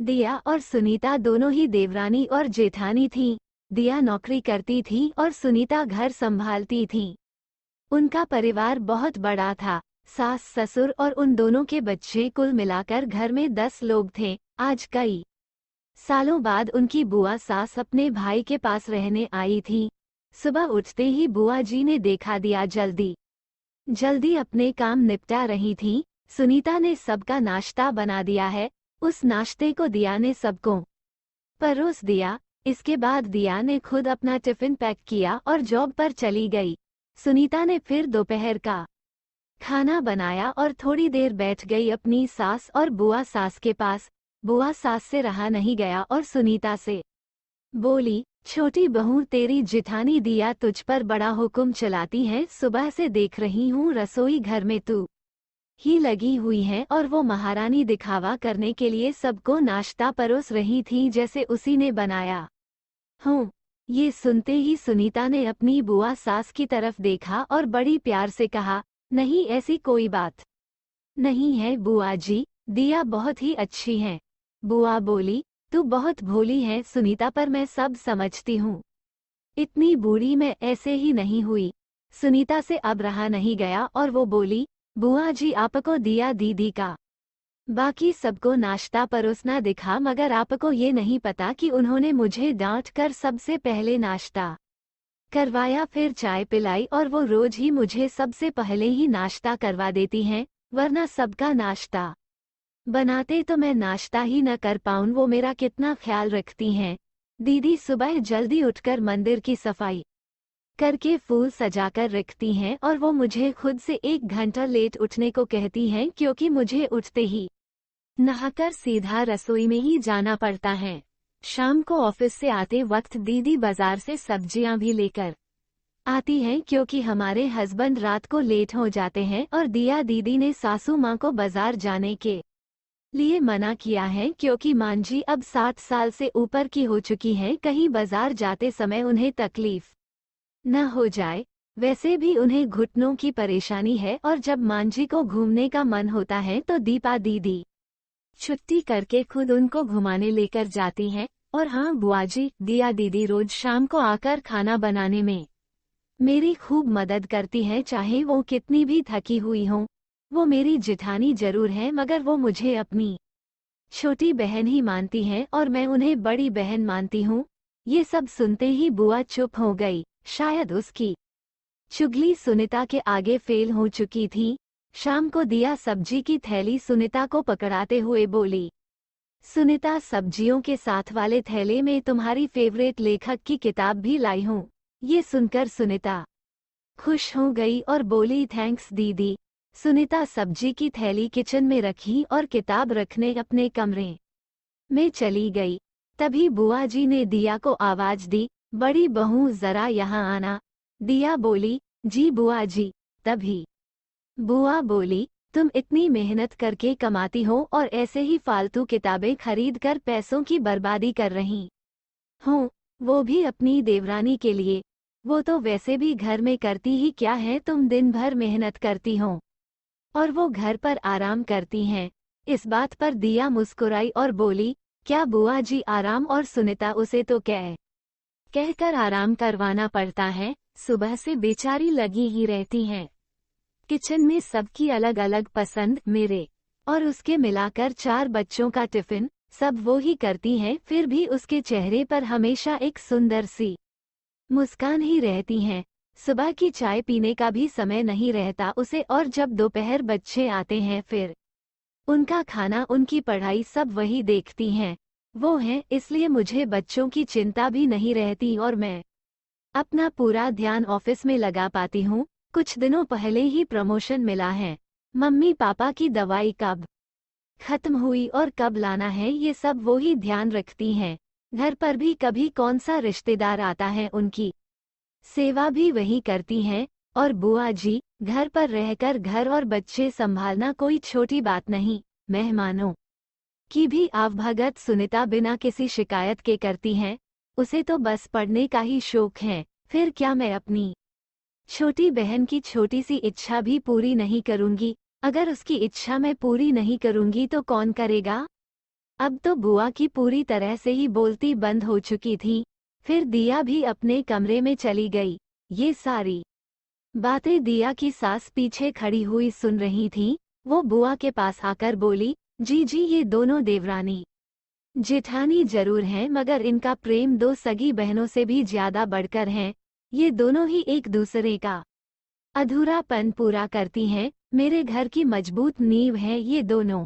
दिया और सुनीता दोनों ही देवरानी और जेठानी थीं। दिया नौकरी करती थी और सुनीता घर संभालती थी। उनका परिवार बहुत बड़ा था, सास ससुर और उन दोनों के बच्चे, कुल मिलाकर घर में 10 लोग थे। आज कई सालों बाद उनकी बुआ सास अपने भाई के पास रहने आई थी। सुबह उठते ही बुआ जी ने देखा दिया जल्दी जल्दी अपने काम निपटा रही थी। सुनीता ने सबका नाश्ता बना दिया है। उस नाश्ते को दिया ने सबको परोस दिया। इसके बाद दिया ने खुद अपना टिफिन पैक किया और जॉब पर चली गई। सुनीता ने फिर दोपहर का खाना बनाया और थोड़ी देर बैठ गई अपनी सास और बुआ सास के पास। बुआ सास से रहा नहीं गया और सुनीता से बोली, छोटी बहू, तेरी जिठानी दिया तुझ पर बड़ा हुक्म चलाती है। सुबह से देख रही हूँ रसोई घर में तू ही लगी हुई है और वो महारानी दिखावा करने के लिए सबको नाश्ता परोस रही थी जैसे उसी ने बनाया हो। ये सुनते ही सुनीता ने अपनी बुआ सास की तरफ देखा और बड़ी प्यार से कहा, नहीं, ऐसी कोई बात नहीं है बुआ जी, दिया बहुत ही अच्छी है। बुआ बोली, तू बहुत भोली है सुनीता, पर मैं सब समझती हूँ। इतनी बूढ़ी मैं ऐसे ही नहीं हुई। सुनीता से अब रहा नहीं गया और वो बोली, बुआ जी, आपको दिया दीदी का बाकी सबको नाश्ता परोसना दिखा, मगर आपको ये नहीं पता कि उन्होंने मुझे डांट कर सबसे पहले नाश्ता करवाया, फिर चाय पिलाई, और वो रोज ही मुझे सबसे पहले ही नाश्ता करवा देती हैं, वरना सबका नाश्ता बनाते तो मैं नाश्ता ही न कर पाऊं। वो मेरा कितना ख्याल रखती हैं। दीदी सुबह जल्दी उठकर मंदिर की सफाई करके फूल सजाकर रखती हैं और वो मुझे खुद से 1 घंटा लेट उठने को कहती हैं, क्योंकि मुझे उठते ही नहाकर सीधा रसोई में ही जाना पड़ता है। शाम को ऑफिस से आते वक्त दीदी बाजार से सब्जियां भी लेकर आती हैं, क्योंकि हमारे हस्बैंड रात को लेट हो जाते हैं और दिया दीदी ने सासू माँ को बाजार जाने के लिए मना किया है, क्योंकि मांझी अब 60 साल से ऊपर की हो चुकी हैं, कहीं बाजार जाते समय उन्हें तकलीफ न हो जाए। वैसे भी उन्हें घुटनों की परेशानी है और जब मांझी को घूमने का मन होता है तो दीपा दीदी छुट्टी करके खुद उनको घुमाने लेकर जाती हैं। और हाँ बुआ जी, दिया दीदी रोज शाम को आकर खाना बनाने में मेरी खूब मदद करती है, चाहे वो कितनी भी थकी हुई हो। वो मेरी जिठानी जरूर है, मगर वो मुझे अपनी छोटी बहन ही मानती हैं और मैं उन्हें बड़ी बहन मानती हूँ। ये सब सुनते ही बुआ चुप हो गई। शायद उसकी चुगली सुनीता के आगे फेल हो चुकी थी। शाम को दिया सब्जी की थैली सुनीता को पकड़ाते हुए बोली, सुनीता, सब्जियों के साथ वाले थैले में तुम्हारी फेवरेट लेखक की किताब भी लाई हूँ। ये सुनकर सुनीता खुश हो गई और बोली, थैंक्स दीदी। सुनीता सब्जी की थैली किचन में रखी और किताब रखने अपने कमरे में चली गई। तभी बुआ जी ने दिया को आवाज दी, बड़ी बहू जरा यहाँ आना। दिया बोली, जी बुआ जी। तभी बुआ बोली, तुम इतनी मेहनत करके कमाती हो और ऐसे ही फालतू किताबें खरीद कर पैसों की बर्बादी कर रही हो, वो भी अपनी देवरानी के लिए। वो तो वैसे भी घर में करती ही क्या है, तुम दिन भर मेहनत करती हो और वो घर पर आराम करती हैं। इस बात पर दिया मुस्कुराई और बोली, क्या बुआ जी आराम, और सुनीता उसे तो कहकर आराम करवाना पड़ता है। सुबह से बेचारी लगी ही रहती हैं। किचन में सबकी अलग अलग पसंद, मेरे और उसके मिलाकर 4 बच्चों का टिफिन सब वो ही करती हैं, फिर भी उसके चेहरे पर हमेशा एक सुंदर सी मुस्कान ही रहती हैं। सुबह की चाय पीने का भी समय नहीं रहता उसे, और जब दोपहर बच्चे आते हैं फिर उनका खाना, उनकी पढ़ाई सब वही देखती हैं। वो हैं, इसलिए मुझे बच्चों की चिंता भी नहीं रहती और मैं अपना पूरा ध्यान ऑफिस में लगा पाती हूँ। कुछ दिनों पहले ही प्रमोशन मिला है। मम्मी पापा की दवाई कब खत्म हुई और कब लाना है, ये सब वो ही ध्यान रखती हैं। घर पर भी कभी कौन सा रिश्तेदार आता है, उनकी सेवा भी वही करती हैं। और बुआ जी, घर पर रहकर घर और बच्चे संभालना कोई छोटी बात नहीं। मेहमानों की भी आवभगत सुनीता बिना किसी शिकायत के करती हैं। उसे तो बस पढ़ने का ही शौक है। फिर क्या मैं अपनी छोटी बहन की छोटी सी इच्छा भी पूरी नहीं करूंगी? अगर उसकी इच्छा मैं पूरी नहीं करूंगी तो कौन करेगा? अब तो बुआ की पूरी तरह से ही बोलती बंद हो चुकी थी। फिर दिया भी अपने कमरे में चली गई। ये सारी बातें दिया की सास पीछे खड़ी हुई सुन रही थी। वो बुआ के पास आकर बोली, जी जी, ये दोनों देवरानी जेठानी जरूर हैं, मगर इनका प्रेम दो सगी बहनों से भी ज्यादा बढ़कर है। ये दोनों ही एक दूसरे का अधूरापन पूरा करती हैं। मेरे घर की मजबूत नींव है ये दोनों।